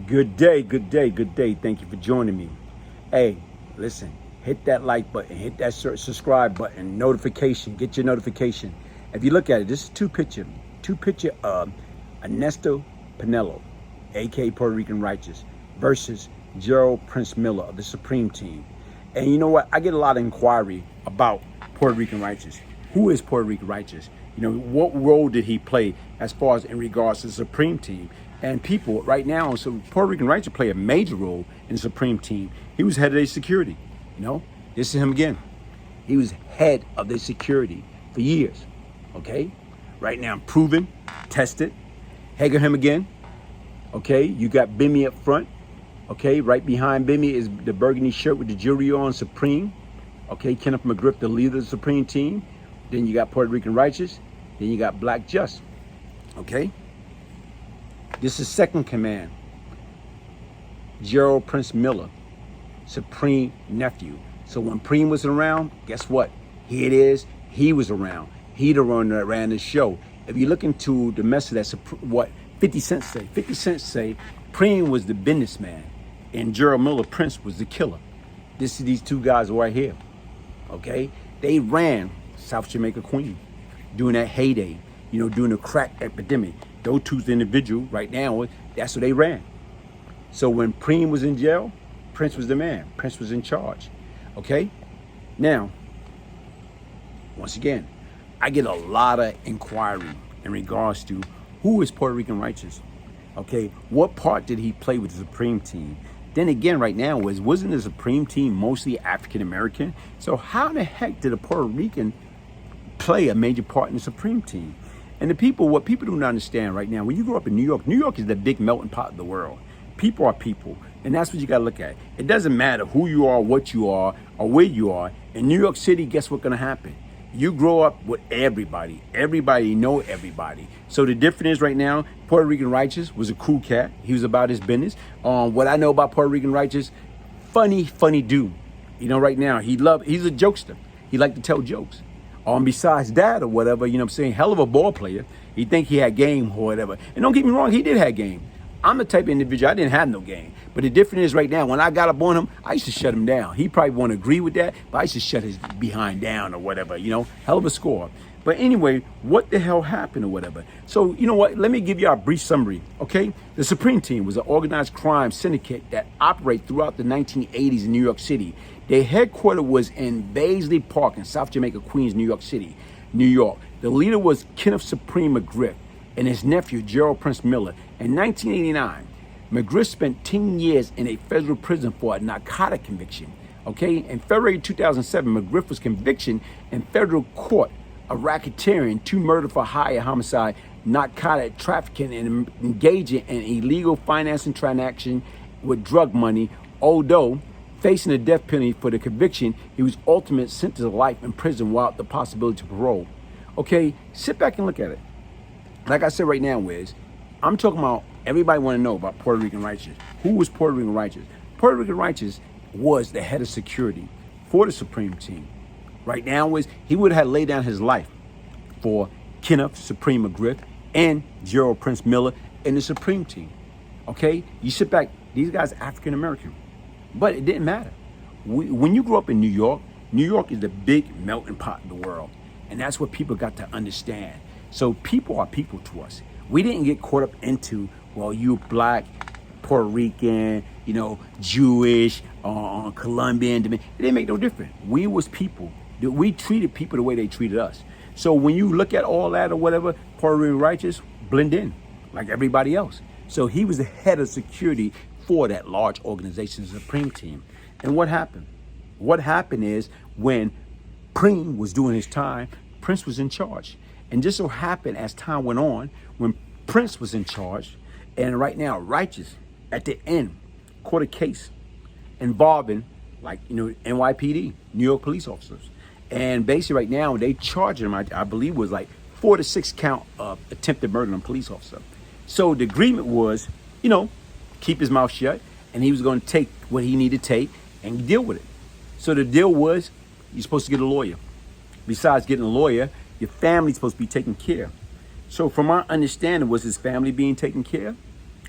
Good day, good day, good day. Thank you for joining me. Hey, listen, hit that like button, hit that subscribe button, notification, get your notification. If you look at it, this is two picture of Ernesto Pinello, aka Puerto Rican Righteous, versus Gerald Prince Miller of the Supreme Team. And you know what? I get a lot of inquiry about Puerto Rican Righteous. Who is Puerto Rican Righteous? You know, what role did he play as far as in regards to the Supreme Team? And people right now, so Puerto Rican Righteous play a major role in the Supreme Team. He was head of their security. You know, this is him again. He was head of their security for years. Okay, right now, proven, tested. Hager him again. Okay, you got Bimmy up front. Okay, right behind Bimmy is the burgundy shirt with the jewelry on, Supreme. Okay, Kenneth McGriff, the leader of the Supreme Team. Then you got Puerto Rican Righteous. Then you got Black Just. Okay, this is second command. Gerald Prince Miller, Supreme nephew. So when Preem was around, guess what? Here it is. He was around. He the one that ran the show. If you look into the message that's what 50 Cent say. 50 Cent say Preem was the businessman and Gerald Miller Prince was the killer. This is these two guys right here. Okay? They ran South Jamaica Queen during that heyday, you know, during the crack epidemic. Those two's the individual right now, that's what they ran. So when Preem was in jail, Prince was the man. Prince was in charge. Okay? Now, once again, I get a lot of inquiry in regards to who is Puerto Rican Righteous. Okay, what part did he play with the Supreme Team? Then again, right now, wasn't the Supreme Team mostly African American? So how the heck did a Puerto Rican play a major part in the Supreme Team? And what people don't understand right now, when you grow up in New York is the big melting pot of the world. People are people, and that's what you gotta look at. It doesn't matter who you are, what you are, or where you are. In New York City, guess what's gonna happen? You grow up with everybody. Everybody know everybody. So the difference is right now, Puerto Rican Righteous was a cool cat. He was about his business. What I know about Puerto Rican Righteous, funny dude. You know, right now, he's a jokester. He like to tell jokes. Besides that or whatever, you know what I'm saying, hell of a ball player. He think he had game or whatever. And don't get me wrong, he did have game. I'm the type of individual, I didn't have no game. But the difference is right now, when I got up on him, I used to shut him down. He probably won't agree with that, but I used to shut his behind down or whatever, you know, hell of a score. But anyway, what the hell happened or whatever? So, you know what, let me give you a brief summary, okay? The Supreme Team was an organized crime syndicate that operated throughout the 1980s in New York City. Their headquarters was in Baisley Park in South Jamaica, Queens, New York City, New York. The leader was Kenneth Supreme McGriff and his nephew, Gerald Prince Miller. In 1989, McGriff spent 10 years in a federal prison for a narcotic conviction. Okay, in February 2007, McGriff was convicted in federal court of racketeering, 2 murder for hire, homicide, narcotic trafficking, and engaging in illegal financing transaction with drug money. Although facing the death penalty for the conviction, he was ultimately sentenced to life in prison without the possibility of parole. Okay, sit back and look at it. Like I said right now, I'm talking about everybody want to know about Puerto Rican Righteous. Who was Puerto Rican Righteous? Puerto Rican Righteous was the head of security for the Supreme Team. Right now he would have laid down his life for Kenneth Supreme McGriff and Gerald Prince Miller and the Supreme Team. Okay, you sit back. These guys are African American, but it didn't matter. When you grow up in New York is the big melting pot of the world, and that's what people got to understand. So people are people to us. We didn't get caught up into, well, you black, Puerto Rican, you know, Jewish, Colombian. It didn't make no difference. We was people. We treated people the way they treated us. So when you look at all that or whatever, Puerto Rican Righteous blend in like everybody else. So he was the head of security for that large organization, the Supreme Team. And what happened? What happened is when Preem was doing his time, Prince was in charge. And just so happened as time went on, when Prince was in charge, and right now Righteous at the end caught a case involving, like, you know, NYPD, New York police officers. And basically right now they charged him, I believe it was like 4 to 6 count of attempted murder on a police officer. So the agreement was, you know, keep his mouth shut, and he was going to take what he needed to take and deal with it. So the deal was, you're supposed to get a lawyer. Besides getting a lawyer, your family's supposed to be taken care of. So from our understanding, was his family being taken care of?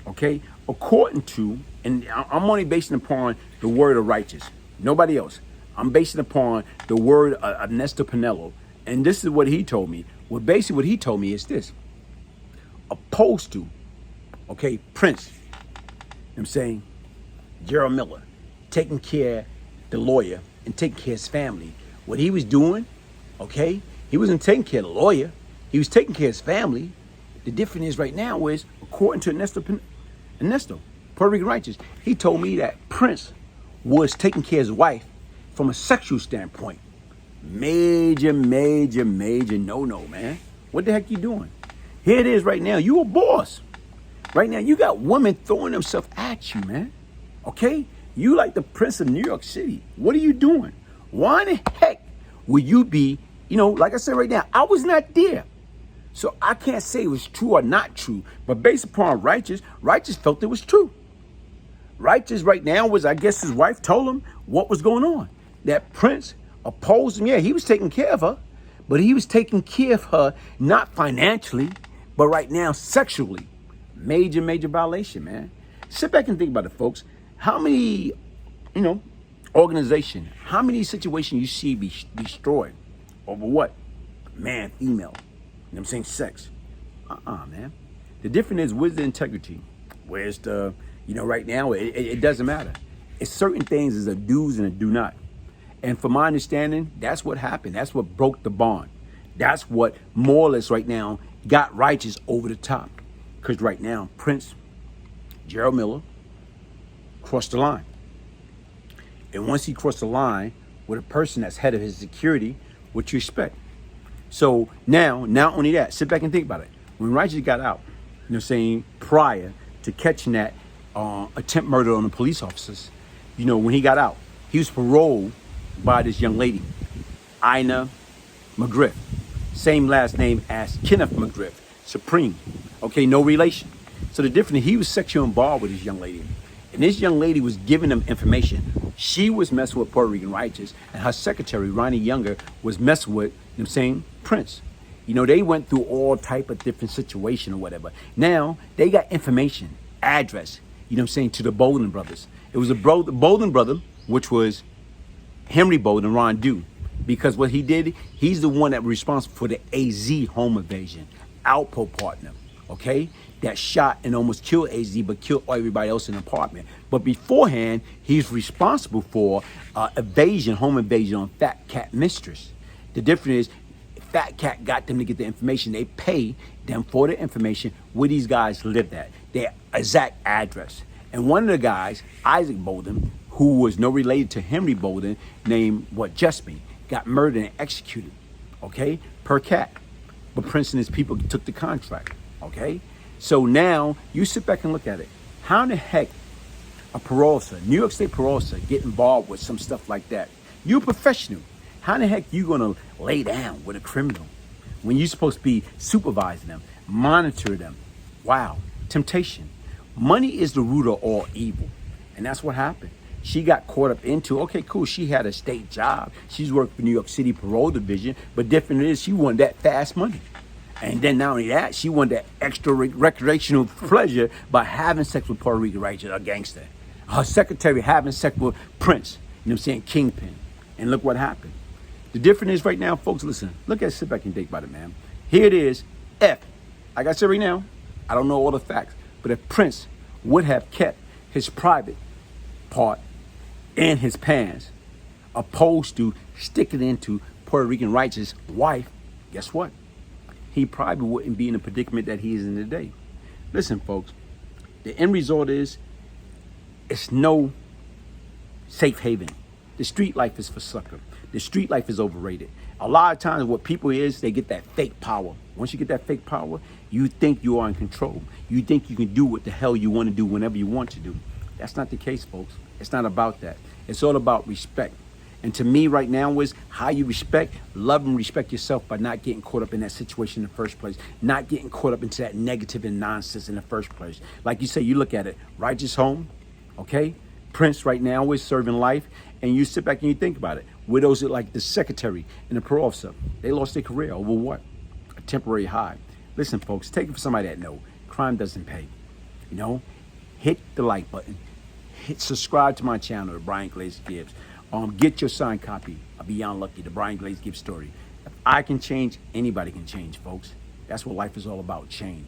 Okay, according to, and I'm only basing upon the word of righteous, nobody else. I'm basing upon the word of Ernesto Pinello, and this is what he told me. Well, basically what he told me is this: opposed to, okay, Prince, you know what I'm saying, Gerald Miller, taking care of the lawyer and taking care of his family. What he was doing, okay, he wasn't taking care of the lawyer. He was taking care of his family. The difference is right now is, according to Ernesto, Puerto Rican righteous, he told me that Prince was taking care of his wife from a sexual standpoint. Major no, man. What the heck you doing? Here it is right now. You a boss. Right now, you got women throwing themselves at you, man. Okay? You like the Prince of New York City. What are you doing? Why in the heck would you be, like I said right now, I was not there. So I can't say it was true or not true. But based upon Righteous felt it was true. Righteous right now was, I guess his wife told him what was going on. That Prince opposed him. Yeah, he was taking care of her. But he was taking care of her not financially, but right now sexually. Major violation, man. Sit back and think about it, folks. How many, organization, how many situations you see be destroyed over what? Man, female. You know what I'm saying? Sex. Man. The difference is, where's the integrity? Where's the, right now, it doesn't matter. It's certain things is a do's and a do not. And from my understanding, that's what happened. That's what broke the bond. That's what more or less right now got Righteous over the top. Because right now, Prince, Gerald Miller, crossed the line. And once he crossed the line with a person that's head of his security, what you expect? So now, not only that, sit back and think about it. When Righteous got out, prior to catching that attempt murder on the police officers, when he got out, he was paroled by this young lady, Ina McGriff. Same last name as Kenneth McGriff, Supreme. Okay, no relation. So the difference, he was sexually involved with this young lady. And this young lady was giving him information. She was messing with Puerto Rican Righteous, and her secretary, Ronnie Younger, was messing with, Prince. They went through all type of different situation or whatever. Now, they got information, address, to the Bolden brothers. It was the Bolden brother, which was Henry Bolden, Ron Dew. Because what he did, he's the one that was responsible for the AZ home invasion, Alpo partner, okay? That shot and almost killed AZ, but killed everybody else in the apartment. But beforehand, he's responsible for home invasion on Fat Cat Mistress. The difference is, Fat Cat got them to get the information. They pay them for the information where these guys lived at, their exact address. And one of the guys, Isaac Bolden, who was no related to Henry Bolden, named Jesby, got murdered and executed, okay, per cat. But Prince and his people took the contract, okay? So now you sit back and look at it. How in the heck a parole officer, New York State parole officer, get involved with some stuff like that? You're a professional. How in the heck you gonna lay down with a criminal when you're supposed to be supervising them, monitor them? Wow, temptation. Money is the root of all evil, and that's what happened. She got caught up into, okay, cool, she had a state job. She's worked for New York City Parole Division, but different is she wanted that fast money. And then not only that, she wanted that extra recreational pleasure by having sex with Puerto Rican Righteous, a gangster. Her secretary having sex with Prince, Kingpin. And look what happened. The difference is right now, folks, listen, sit back and think about it, man. Here it is, like I said right now, I don't know all the facts, but if Prince would have kept his private part in his pants, opposed to sticking into Puerto Rican Righteous' wife, guess what? He probably wouldn't be in the predicament that he is in today. Listen, folks, the end result is it's no safe haven. The street life is for sucker. The street life is overrated. A lot of times what people is, they get that fake power. Once you get that fake power, you think you are in control. You think you can do what the hell you want to do whenever you want to do. That's not the case, folks. It's not about that. It's all about respect. And to me right now is how you love and respect yourself by not getting caught up in that situation in the first place, not getting caught up into that negative and nonsense in the first place. Like you say, you look at it, Righteous home, okay? Prince right now is serving life, and you sit back and you think about it. Widows are like the secretary and the parole officer. They lost their career over what? A temporary high. Listen, folks, take it for somebody that know crime doesn't pay. hit the like button. Subscribe to my channel, the Brian Glaze Gibbs. Get your signed copy of Beyond Lucky, the Brian Glaze Gibbs story. If I can change, anybody can change, folks. That's what life is all about, change.